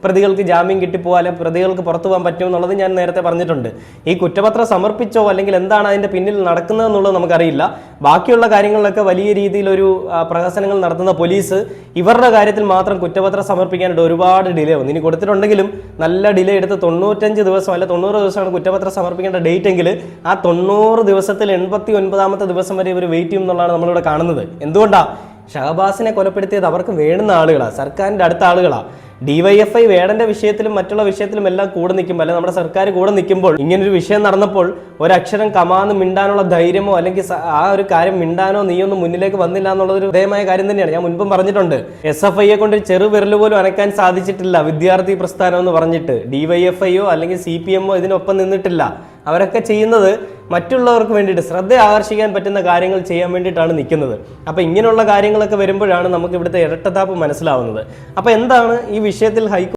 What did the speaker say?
പ്രതികൾക്ക് ജാമ്യം കിട്ടിപ്പോവാ അല്ലെങ്കിൽ പ്രതികൾക്ക് പുറത്തു പോകാൻ പറ്റും എന്നുള്ളത് ഞാൻ നേരത്തെ പറഞ്ഞിട്ടുണ്ട്. ഈ കുറ്റപത്രം സമർപ്പിച്ചോ അല്ലെങ്കിൽ എന്താണ് അതിന്റെ പിന്നിൽ നടക്കുന്നതെന്നുള്ളത് നമുക്കറിയില്ല. ബാക്കിയുള്ള കാര്യങ്ങളിലൊക്കെ വലിയ രീതിയിലൊരു പ്രഹസനങ്ങൾ നടത്തുന്ന പോലീസ് ഇവരുടെ കാര്യത്തിൽ മാത്രം കുറ്റപത്രം സമർപ്പിക്കാനായിട്ട് ഒരുപാട് ഡിലേ വന്നു. ഇനി കൊടുത്തിട്ടുണ്ടെങ്കിലും നല്ല ഡിലേ എടുത്ത് 95 ദിവസം അല്ല 90 ദിവസമാണ് കുറ്റപത്രം സമർപ്പിക്കേണ്ട ഡേറ്റ് എങ്കിൽ ആ 90 ദിവസത്തിൽ 89ാമത്തെ ദിവസം വരെ ഇവർ വെയിറ്റ് ചെയ്യും എന്നുള്ളതാണ് നമ്മളിവിടെ കാണുന്നത്. എന്തുകൊണ്ടാണ്? ഷഹബാസിനെ കൊലപ്പെടുത്തിയത് അവർക്ക് വേണ്ടുന്ന ആളുകളാണ്, സർക്കാരിൻ്റെ അടുത്ത ആളുകളാണ്. DYFI വേടന്റെ വിഷയത്തിലും മറ്റുള്ള വിഷയത്തിലും എല്ലാം കൂടെ നിൽക്കുമ്പോൾ അല്ലെങ്കിൽ നമ്മുടെ സർക്കാർ കൂടെ നിൽക്കുമ്പോൾ ഇങ്ങനൊരു വിഷയം നടന്നപ്പോൾ ഒരക്ഷരം കമാന്ന് മിണ്ടാനുള്ള ധൈര്യമോ അല്ലെങ്കിൽ ആ ഒരു കാര്യം മിണ്ടാനോ നീയൊന്നും മുന്നിലേക്ക് വന്നില്ല എന്നുള്ളതൊരു ഹൃദയമായ കാര്യം തന്നെയാണ്. ഞാൻ മുൻപും പറഞ്ഞിട്ടുണ്ട്, SFIയെ കൊണ്ട് ചെറു വിരൽ പോലും അനക്കാൻ സാധിച്ചിട്ടില്ല വിദ്യാർത്ഥി പ്രസ്ഥാനം എന്ന് പറഞ്ഞിട്ട്. DYFIയോ അല്ലെങ്കിൽ CPMോ ഇതിനൊപ്പം നിന്നിട്ടില്ല. അവരൊക്കെ ചെയ്യുന്നത് മറ്റുള്ളവർക്ക് വേണ്ടിയിട്ട് ശ്രദ്ധ ആകർഷിക്കാൻ പറ്റുന്ന കാര്യങ്ങൾ ചെയ്യാൻ വേണ്ടിയിട്ടാണ് നിൽക്കുന്നത്. അപ്പോൾ ഇങ്ങനെയുള്ള കാര്യങ്ങളൊക്കെ വരുമ്പോഴാണ് നമുക്ക് ഇവിടുത്തെ ഇരട്ടത്താപ്പ് മനസ്സിലാവുന്നത്. അപ്പോൾ എന്താണ് ഈ വിഷയത്തിൽ